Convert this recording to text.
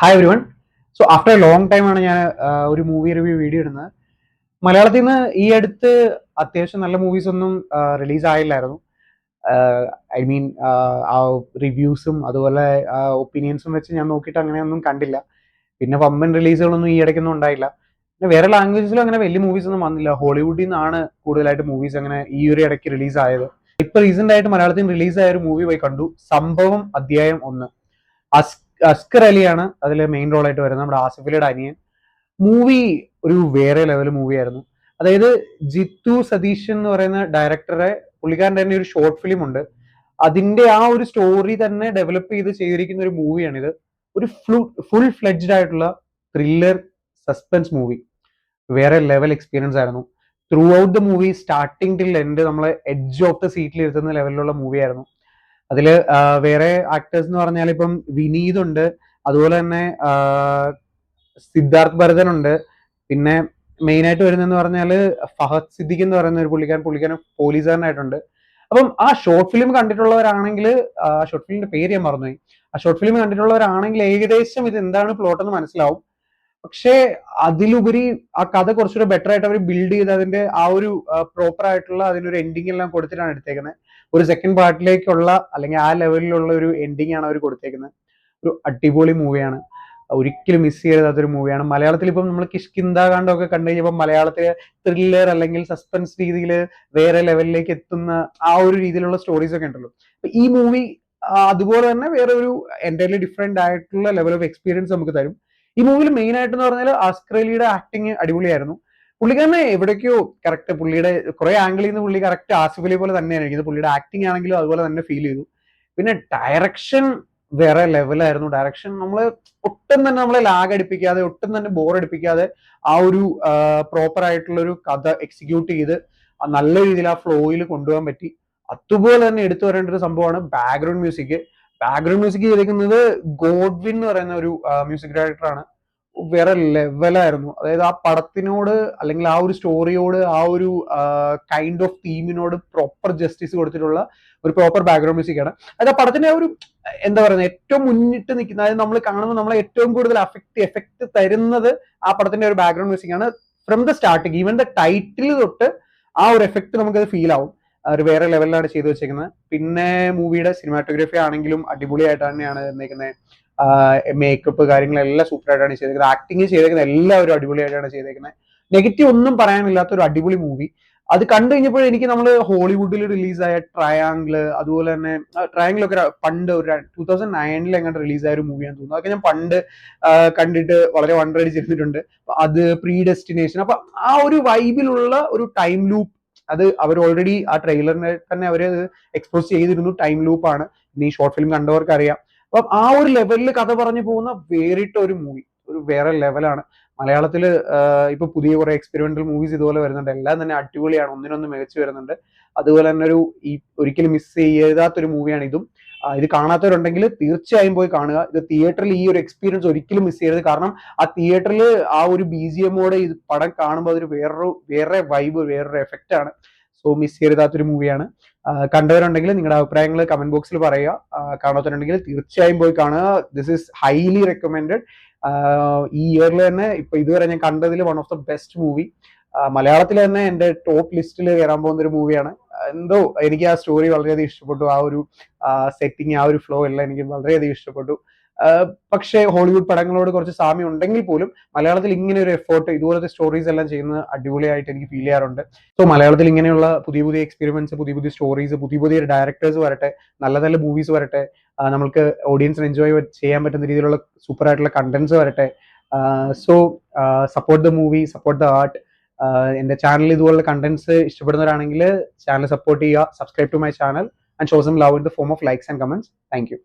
Hi every one. So after A long time ആണ് ഞാൻ ഒരു മൂവി റിവ്യൂ വീഡിയോ ഇടുന്നത്. മലയാളത്തിൽ നിന്ന് ഈ അടുത്ത് അത്യാവശ്യം നല്ല മൂവീസ് ഒന്നും റിലീസ് ആയില്ലായിരുന്നു. ഐ മീൻ ആ റിവ്യൂസും അതുപോലെ ഒപ്പീനിയൻസും വെച്ച് ഞാൻ നോക്കിയിട്ട് അങ്ങനെയൊന്നും കണ്ടില്ല. പിന്നെ വമ്പൻ റിലീസുകളൊന്നും ഈ ഇടയ്ക്കൊന്നും ഉണ്ടായില്ല. പിന്നെ വേറെ ലാംഗ്വേജസിലും അങ്ങനെ വലിയ മൂവീസ് ഒന്നും വന്നില്ല. ഹോളിവുഡിൽ നിന്നാണ് കൂടുതലായിട്ട് മൂവീസ് അങ്ങനെ ഈ ഒരു ഇടയ്ക്ക് റിലീസ് ആയത്. ഇപ്പൊ റീസെന്റ് ആയിട്ട് മലയാളത്തിൽ റിലീസ് ആയ ഒരു മൂവി പോയി കണ്ടു, സംഭവം അധ്യായം 1. അസ്കർ അലിയാണ് അതിൽ മെയിൻ റോളായിട്ട് വരുന്നത്, നമ്മുടെ ആസിഫ് അലിയുടെ അനിയൻ. മൂവി ഒരു വേറെ ലെവൽ മൂവിയായിരുന്നു. അതായത് ജിത്തു സതീഷ് എന്ന് പറയുന്ന ഡയറക്ടറെ, പുള്ളിക്കാരൻ്റെ തന്നെ ഒരു ഷോർട്ട് ഫിലിം ഉണ്ട്. അതിന്റെ ആ ഒരു സ്റ്റോറി തന്നെ ഡെവലപ്പ് ചെയ്തിരിക്കുന്ന ഒരു മൂവിയാണിത്. ഒരു ഫുൾ ഫ്ലെഡ്ജ്ഡ് ആയിട്ടുള്ള ത്രില്ലർ സസ്പെൻസ് മൂവി. വേറെ ലെവൽ എക്സ്പീരിയൻസ് ആയിരുന്നു. Through out the movie starting till end നമ്മളെ എഡ്ജ് ഓഫ് ദ സീറ്റിൽ ഇരുത്തുന്ന ലെവലിലുള്ള മൂവിയായിരുന്നു. അതില് വേറെ ആക്ടേഴ്സ് എന്ന് പറഞ്ഞാൽ ഇപ്പം വിനീത് ഉണ്ട്, അതുപോലെ തന്നെ സിദ്ധാർത്ഥ് ഭരതൻ ഉണ്ട്. പിന്നെ മെയിൻ ആയിട്ട് വരുന്നതെന്ന് പറഞ്ഞാൽ ഫഹദ് സിദ്ദിഖ് എന്ന് പറയുന്ന ഒരു പുള്ളിക്കാരൻ പോലീസുകാരനായിട്ടുണ്ട്. അപ്പം ആ ഷോർട്ട് ഫിലിം കണ്ടിട്ടുള്ളവരാണെങ്കിൽ, ഷോർട്ട് ഫിലിമിന്റെ പേര് ഞാൻ മറന്നുപോയി. ആ ഷോർട്ട് ഫിലിം കണ്ടിട്ടുള്ളവരാണെങ്കിൽ ഏകദേശം ഇത് എന്താണ് പ്ലോട്ട് എന്ന് മനസ്സിലാവും. പക്ഷേ അതിലുപരി ആ കഥ കുറച്ചുകൂടെ ബെറ്റർ ആയിട്ട് അവർ ബിൽഡ് ചെയ്ത് അതിന്റെ ആ ഒരു പ്രോപ്പർ ആയിട്ടുള്ള അതിനൊരു എൻഡിങ് എല്ലാം കൊടുത്തിട്ടാണ് എടുത്തേക്കുന്നത്. ഒരു സെക്കൻഡ് പാർട്ടിലേക്കുള്ള അല്ലെങ്കിൽ ആ ലെവലിലുള്ള ഒരു എൻഡിങ് ആണ് അവർ കൊടുത്തേക്കുന്നത്. ഒരു അടിപൊളി മൂവിയാണ്, ഒരിക്കലും മിസ് ചെയ്താത്തൊരു മൂവിയാണ്. മലയാളത്തിൽ ഇപ്പം നമ്മൾ കിഷ്കിന്താകാണ്ടൊക്കെ കണ്ടു കഴിഞ്ഞപ്പോൾ മലയാളത്തിലെ ത്രില്ലർ അല്ലെങ്കിൽ സസ്പെൻസ് രീതിയിൽ വേറെ ലെവലിലേക്ക് എത്തുന്ന ആ ഒരു രീതിയിലുള്ള സ്റ്റോറീസ് ഒക്കെ ഉണ്ടല്ലോ. ഈ മൂവി അതുപോലെ തന്നെ വേറെ ഒരു എൻ്റയർലി ഡിഫറെന്റ് ആയിട്ടുള്ള ലെവൽ ഓഫ് എക്സ്പീരിയൻസ് നമുക്ക് തരും. ഈ മൂവിയിൽ മെയിൻ ആയിട്ട് എന്ന് പറഞ്ഞാൽ അസ്കർ അലിയുടെ ആക്ടിങ് അടിപൊളിയായിരുന്നു. പുള്ളിക്കാരനെ എവിടേക്കോ കറക്റ്റ് പുള്ളിയുടെ കുറെ ആംഗിളിൽ നിന്ന് പുള്ളി കറക്റ്റ് ആസിഫ് അലി പോലെ തന്നെയാണ് ഇരിക്കുന്നത്. പുള്ളിയുടെ ആക്ടിങ് ആണെങ്കിലും അതുപോലെ തന്നെ ഫീൽ ചെയ്തു. പിന്നെ ഡയറക്ഷൻ വേറെ ലെവലായിരുന്നു. ഡയറക്ഷൻ ഒട്ടും തന്നെ നമ്മളെ ലാഗ് അടിപ്പിക്കാതെ, ഒട്ടും തന്നെ ബോർ അടിപ്പിക്കാതെ ആ ഒരു പ്രോപ്പർ ആയിട്ടുള്ള ഒരു കഥ എക്സിക്യൂട്ട് ചെയ്ത് നല്ല രീതിയിൽ ആ ഫ്ലോയിൽ കൊണ്ടുപോകാൻ പറ്റി. അതുപോലെ തന്നെ എടുത്തു വരേണ്ട ഒരു സംഭവമാണ് ബാക്ക്ഗ്രൗണ്ട് മ്യൂസിക്. ബാക്ക്ഗ്രൗണ്ട് മ്യൂസിക് ചെയ്തിരിക്കുന്നത് ഗോഡ്വിൻ എന്ന് പറയുന്ന ഒരു മ്യൂസിക് ഡയറക്ടറാണ്. വേറെ ലെവലായിരുന്നു. അതായത് ആ പടത്തിനോട് അല്ലെങ്കിൽ ആ ഒരു സ്റ്റോറിയോട്, ആ ഒരു കൈൻഡ് ഓഫ് തീമിനോട് പ്രോപ്പർ ജസ്റ്റിസ് കൊടുത്തിട്ടുള്ള ഒരു പ്രോപ്പർ ബാക്ക്ഗ്രൗണ്ട് മ്യൂസിക് ആണ്. അതായത് ആ പടത്തിന്റെ ആ ഒരു എന്താ പറയുന്നത്, ഏറ്റവും മുന്നിട്ട് നിൽക്കുന്ന, അതായത് നമ്മൾ കാണുമ്പോൾ നമ്മളെ ഏറ്റവും കൂടുതൽ എഫക്ട് തരുന്നത് ആ പടത്തിന്റെ ഒരു ബാക്ക്ഗ്രൗണ്ട് മ്യൂസിക് ആണ്. From the starting, even the title തൊട്ട് ആ ഒരു എഫക്ട് നമുക്കത് ഫീൽ ആവും. ഒരു വേറെ ലെവലിലാണ് ചെയ്തു വെച്ചേക്കുന്നത്. പിന്നെ മൂവിയുടെ സിനിമാറ്റോഗ്രഫി ആണെങ്കിലും അടിപൊളിയായിട്ട് തന്നെയാണ് നിർണ്ണയിക്കുന്നത്. മേക്കപ്പ് കാര്യങ്ങളെല്ലാം സൂപ്പർ ആയിട്ടാണ് ചെയ്തേക്കുന്നത്. ആക്ടിങ് ചെയ്തേക്കുന്നത് എല്ലാവരും അടിപൊളിയായിട്ടാണ് ചെയ്തേക്കുന്നത്. നെഗറ്റീവ് ഒന്നും പറയാനില്ലാത്ത ഒരു അടിപൊളി മൂവി. അത് കണ്ടു കഴിഞ്ഞപ്പോൾ എനിക്ക് നമ്മൾ ഹോളിവുഡിൽ റിലീസായ ട്രയാങ്കിള്, അതുപോലെ തന്നെ ട്രയാങ്കിളൊക്കെ പണ്ട് ഒരു 2009 എങ്ങാണ്ട് റിലീസായ ഒരു മൂവിയാന്ന് തോന്നുന്നു. അതൊക്കെ ഞാൻ പണ്ട് കണ്ടിട്ട് വളരെ വണ്ടർ അടിച്ചിരുന്നിട്ടുണ്ട്. അത് പ്രീ ഡെസ്റ്റിനേഷൻ. അപ്പൊ ആ ഒരു വൈബിലുള്ള ഒരു ടൈം ലൂപ്പ്, അത് അവർ ഓൾറെഡി ആ ട്രെയിലറിനെ തന്നെ അവർ എക്സ്പോസ് ചെയ്തിരുന്നു. ടൈം ലൂപ്പാണ്. ഇനി ഈ ഷോർട്ട് ഫിലിം കണ്ടവർക്ക് അറിയാം. അപ്പം ആ ഒരു ലെവലിൽ കഥ പറഞ്ഞു പോകുന്ന വേറിട്ട ഒരു മൂവി, ഒരു വേറെ ലെവലാണ്. മലയാളത്തിൽ ഇപ്പൊ പുതിയ കുറെ എക്സ്പെരിമെന്റൽ മൂവീസ് ഇതുപോലെ വരുന്നുണ്ട്. എല്ലാം തന്നെ അടിപൊളിയാണ്, ഒന്നിനൊന്ന് മികച്ചു വരുന്നുണ്ട്. അതുപോലെ തന്നെ ഈ ഒരിക്കലും മിസ് ചെയ്യാത്തൊരു മൂവിയാണ് ഇതും. ഇത് കാണാത്തവരുണ്ടെങ്കിൽ തീർച്ചയായും പോയി കാണുക. ഇത് തിയേറ്ററിൽ ഈ ഒരു എക്സ്പീരിയൻസ് ഒരിക്കലും മിസ് ചെയ്യരുത്. കാരണം ആ തിയേറ്ററിൽ ആ ഒരു BGM-ഓടെ ഇത് പടം കാണുമ്പോൾ അതൊരു വേറെ വൈബ്, വേറൊരു എഫക്റ്റ് ആണ്. സോ മിസ് ചെയ്യരുതാത്തൊരു മൂവിയാണ്. കണ്ടവരുണ്ടെങ്കിൽ നിങ്ങളുടെ അഭിപ്രായങ്ങൾ കമന്റ് ബോക്സിൽ പറയുക. കാണാത്തവരുണ്ടെങ്കിൽ തീർച്ചയായും പോയി കാണുക. This is highly recommended. ഈ ഇയറിൽ തന്നെ ഇപ്പൊ ഇതുവരെ ഞാൻ കണ്ടതിൽ one of the best movie. മലയാളത്തിൽ തന്നെ എന്റെ ടോപ്പ് ലിസ്റ്റിൽ കയറാൻ പോകുന്ന ഒരു മൂവിയാണ്. എന്തോ എനിക്ക് ആ സ്റ്റോറി വളരെയധികം ഇഷ്ടപ്പെട്ടു. ആ ഒരു സെറ്റിങ്, ആ ഒരു ഫ്ലോ എല്ലാം എനിക്ക് വളരെയധികം ഇഷ്ടപ്പെട്ടു. പക്ഷേ ഹോളിവുഡ് പടങ്ങളോട് കുറച്ച് സാമ്യം ഉണ്ടെങ്കിൽ പോലും മലയാളത്തിൽ ഇങ്ങനെ ഒരു എഫേർട്ട്, ഇതുപോലത്തെ സ്റ്റോറീസ് എല്ലാം ചെയ്യുന്നത് അടിപൊളിയായിട്ട് എനിക്ക് ഫീൽ ചെയ്യാറുണ്ട്. സോ മലയാളത്തിൽ ഇങ്ങനെയുള്ള പുതിയ പുതിയ എക്സ്പെരിമെന്റ്സ്, പുതിയ പുതിയ സ്റ്റോറീസ്, പുതിയ പുതിയ ഡയറക്ടേഴ്സ് വരട്ടെ, നല്ല നല്ല മൂവീസ് വരട്ടെ, നമുക്ക് ഓഡിയൻസിന് എൻജോയ് ചെയ്യാൻ പറ്റുന്ന രീതിയിലുള്ള സൂപ്പർ ആയിട്ടുള്ള കണ്ടന്റ്സ് വരട്ടെ. So support the movie, support the art. എന്റെ ചാനൽ ഇതുപോലുള്ള കണ്ടന്റ്സ് ഇഷ്ടപ്പെടുന്നവരാണെങ്കിൽ ചാനൽ സപ്പോർട്ട് ചെയ്യുക, subscribe to my channel and show some love in the form of likes and comments. Thank U.